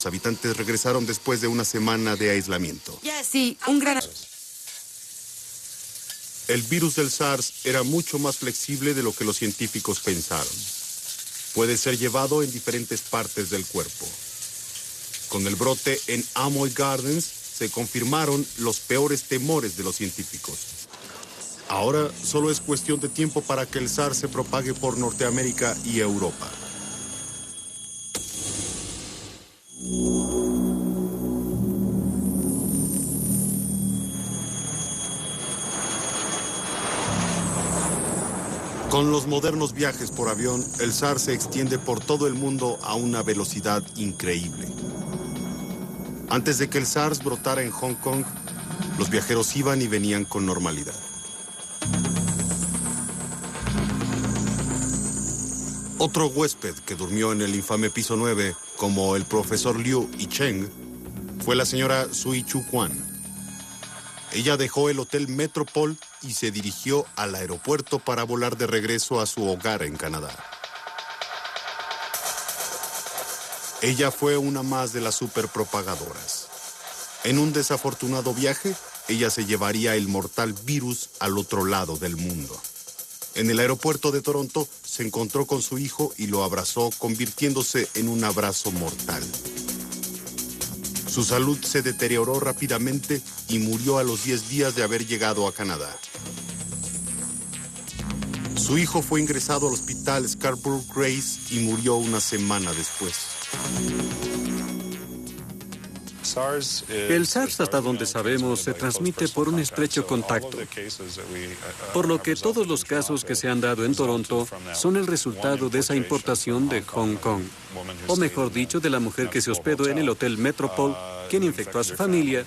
Los habitantes regresaron después de una semana de aislamiento. Sí, un gran... El virus del SARS era mucho más flexible de lo que los científicos pensaron. Puede ser llevado en diferentes partes del cuerpo. Con el brote en Amoy Gardens se confirmaron los peores temores de los científicos. Ahora solo es cuestión de tiempo para que el SARS se propague por Norteamérica y Europa. Con los modernos viajes por avión, el SARS se extiende por todo el mundo a una velocidad increíble. Antes de que el SARS brotara en Hong Kong, los viajeros iban y venían con normalidad. Otro huésped que durmió en el infame piso 9, como el profesor Liu y Cheng, fue la señora Sui Chu Kwan. Ella dejó el Hotel Metropole y se dirigió al aeropuerto para volar de regreso a su hogar en Canadá. Ella fue una más de las superpropagadoras. En un desafortunado viaje, ella se llevaría el mortal virus al otro lado del mundo. En el aeropuerto de Toronto, se encontró con su hijo y lo abrazó, convirtiéndose en un abrazo mortal. Su salud se deterioró rápidamente y murió a los 10 días de haber llegado a Canadá. Su hijo fue ingresado al hospital Scarborough Grace y murió una semana después. El SARS, hasta donde sabemos, se transmite por un estrecho contacto, por lo que todos los casos que se han dado en Toronto son el resultado de esa importación de Hong Kong, o mejor dicho, de la mujer que se hospedó en el Hotel Metropole, quien infectó a su familia,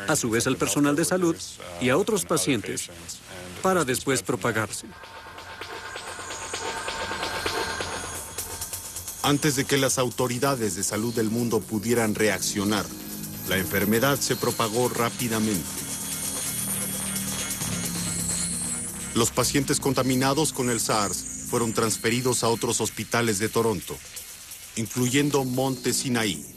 a su vez al personal de salud y a otros pacientes, para después propagarse. Antes de que las autoridades de salud del mundo pudieran reaccionar, la enfermedad se propagó rápidamente. Los pacientes contaminados con el SARS fueron transferidos a otros hospitales de Toronto, incluyendo Monte Sinaí.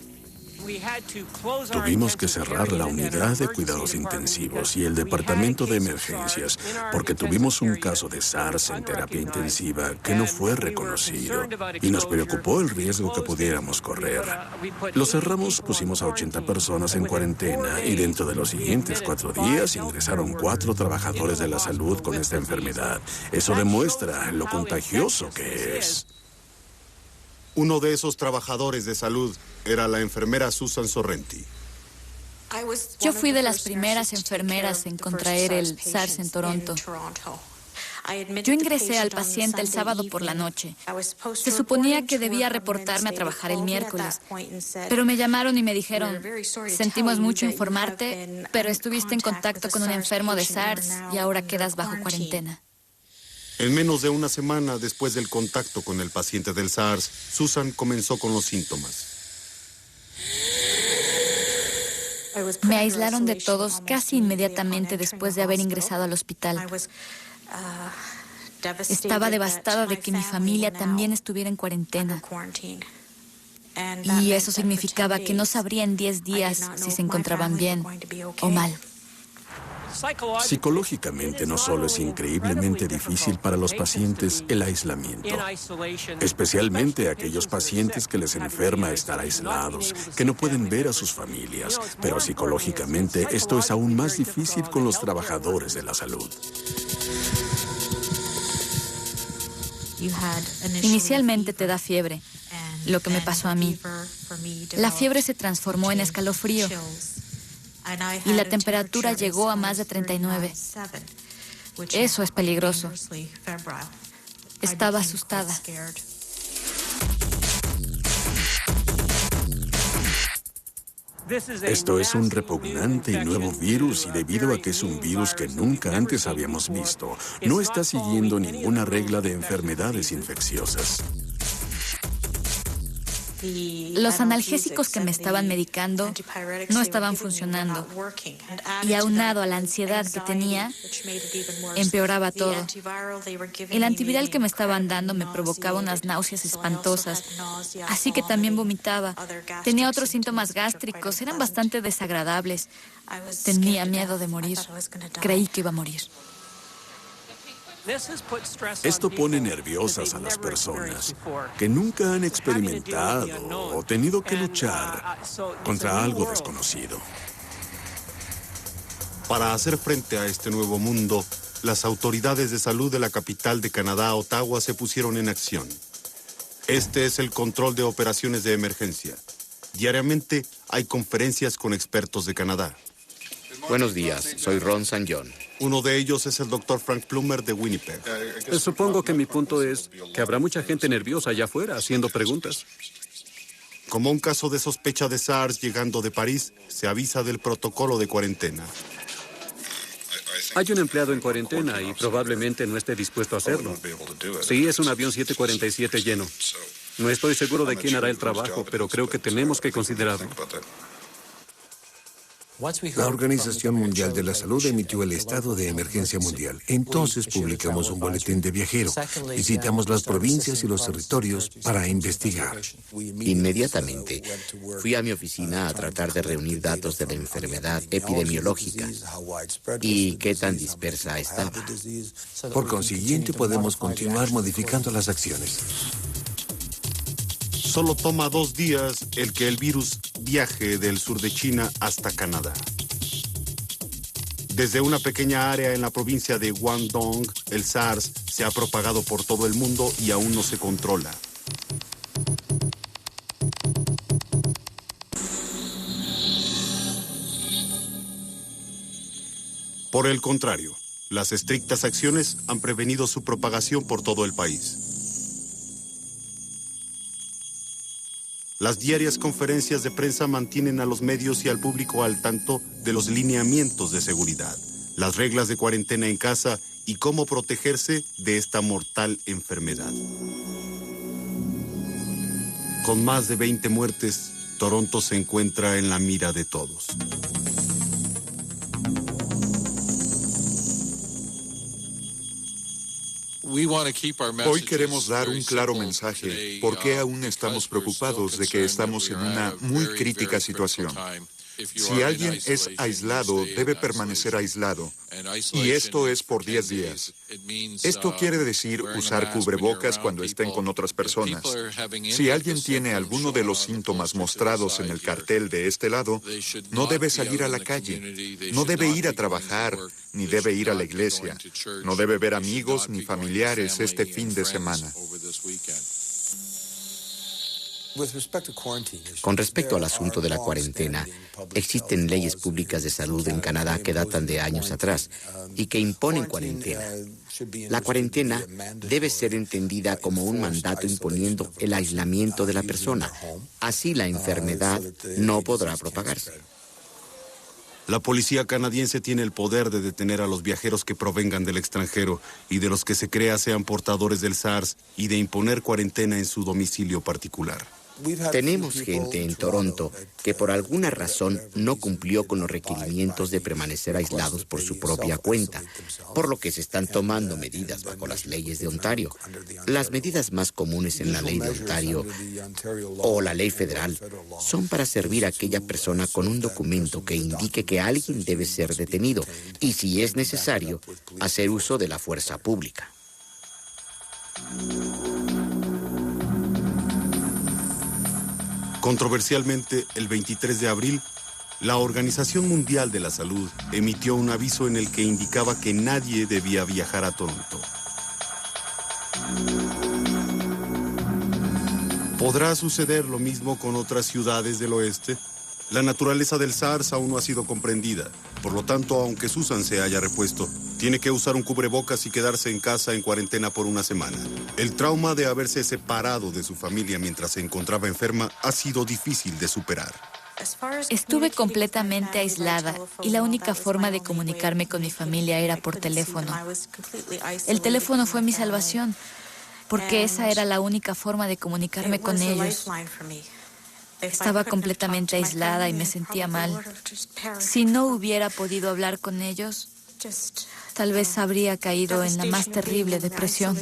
Tuvimos que cerrar la unidad de cuidados intensivos y el departamento de emergencias porque tuvimos un caso de SARS en terapia intensiva que no fue reconocido y nos preocupó el riesgo que pudiéramos correr. Lo cerramos, pusimos a 80 personas en cuarentena y dentro de los siguientes 4 días ingresaron 4 trabajadores de la salud con esta enfermedad. Eso demuestra lo contagioso que es. Uno de esos trabajadores de salud era la enfermera Susan Sorrenti. Yo fui de las primeras enfermeras en contraer el SARS en Toronto. Yo ingresé al paciente el sábado por la noche. Se suponía que debía reportarme a trabajar el miércoles, pero me llamaron y me dijeron, sentimos mucho informarte, pero estuviste en contacto con un enfermo de SARS y ahora quedas bajo cuarentena. En menos de una semana después del contacto con el paciente del SARS, Susan comenzó con los síntomas. Me aislaron de todos casi inmediatamente después de haber ingresado al hospital. Estaba devastada de que mi familia también estuviera en cuarentena. Y eso significaba que no sabría en 10 días si se encontraban bien o mal. Psicológicamente no solo es increíblemente difícil para los pacientes el aislamiento, especialmente aquellos pacientes que les enferma estar aislados, que no pueden ver a sus familias, pero psicológicamente esto es aún más difícil con los trabajadores de la salud. Inicialmente te da fiebre, lo que me pasó a mí. La fiebre se transformó en escalofrío y la temperatura llegó a más de 39. Eso es peligroso. Estaba asustada. Esto es un repugnante y nuevo virus y debido a que es un virus que nunca antes habíamos visto, no está siguiendo ninguna regla de enfermedades infecciosas. Los analgésicos que me estaban medicando no estaban funcionando. Y aunado a la ansiedad que tenía, empeoraba todo. El antiviral que me estaban dando me provocaba unas náuseas espantosas, así que también vomitaba. Tenía otros síntomas gástricos, eran bastante desagradables. Tenía miedo de morir. Creí que iba a morir. Esto pone nerviosas a las personas que nunca han experimentado o tenido que luchar contra algo desconocido. Para hacer frente a este nuevo mundo, las autoridades de salud de la capital de Canadá, Ottawa, se pusieron en acción. Este es el control de operaciones de emergencia. Diariamente hay conferencias con expertos de Canadá. Buenos días, soy Ron St. John. Uno de ellos es el Dr. Frank Plummer de Winnipeg. Supongo que mi punto es que habrá mucha gente nerviosa allá afuera haciendo preguntas. Como un caso de sospecha de SARS llegando de París, se avisa del protocolo de cuarentena. Hay un empleado en cuarentena y probablemente no esté dispuesto a hacerlo. Sí, es un avión 747 lleno. No estoy seguro de quién hará el trabajo, pero creo que tenemos que considerarlo. La Organización Mundial de la Salud emitió el estado de emergencia mundial. Entonces publicamos un boletín de viajero. Visitamos las provincias y los territorios para investigar. Inmediatamente fui a mi oficina a tratar de reunir datos de la enfermedad epidemiológica y qué tan dispersa estaba. Por consiguiente, podemos continuar modificando las acciones. Solo toma 2 días el que el virus viaje del sur de China hasta Canadá. Desde una pequeña área en la provincia de Guangdong, el SARS se ha propagado por todo el mundo y aún no se controla. Por el contrario, las estrictas acciones han prevenido su propagación por todo el país. Las diarias conferencias de prensa mantienen a los medios y al público al tanto de los lineamientos de seguridad, las reglas de cuarentena en casa y cómo protegerse de esta mortal enfermedad. Con más de 20 muertes, Toronto se encuentra en la mira de todos. Hoy queremos dar un claro mensaje. ¿Por qué aún estamos preocupados de que estamos en una muy crítica situación? Si alguien es aislado, debe permanecer aislado. Y esto es por 10 días. Esto quiere decir usar cubrebocas cuando estén con otras personas. Si alguien tiene alguno de los síntomas mostrados en el cartel de este lado, no debe salir a la calle, no debe ir a trabajar, ni debe ir a la iglesia, no debe ver amigos ni familiares este fin de semana. Con respecto al asunto de la cuarentena, existen leyes públicas de salud en Canadá que datan de años atrás y que imponen cuarentena. La cuarentena debe ser entendida como un mandato imponiendo el aislamiento de la persona. Así la enfermedad no podrá propagarse. La policía canadiense tiene el poder de detener a los viajeros que provengan del extranjero y de los que se crea sean portadores del SARS y de imponer cuarentena en su domicilio particular. Tenemos gente en Toronto que por alguna razón no cumplió con los requerimientos de permanecer aislados por su propia cuenta, por lo que se están tomando medidas bajo las leyes de Ontario. Las medidas más comunes en la ley de Ontario o la ley federal son para servir a aquella persona con un documento que indique que alguien debe ser detenido y, si es necesario, hacer uso de la fuerza pública. Controversialmente, el 23 de abril, la Organización Mundial de la Salud emitió un aviso en el que indicaba que nadie debía viajar a Toronto. ¿Podrá suceder lo mismo con otras ciudades del oeste? La naturaleza del SARS aún no ha sido comprendida. Por lo tanto, aunque Susan se haya repuesto, tiene que usar un cubrebocas y quedarse en casa en cuarentena por una semana. El trauma de haberse separado de su familia mientras se encontraba enferma ha sido difícil de superar. Estuve completamente aislada y la única forma de comunicarme con mi familia era por teléfono. El teléfono fue mi salvación. porque esa era la única forma de comunicarme con ellos. Estaba completamente aislada y me sentía mal. Si no hubiera podido hablar con ellos, tal vez habría caído en la más terrible depresión.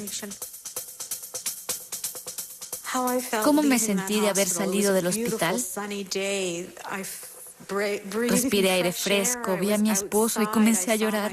¿Cómo me sentí de haber salido del hospital? Respiré aire fresco, vi a mi esposo y comencé a llorar.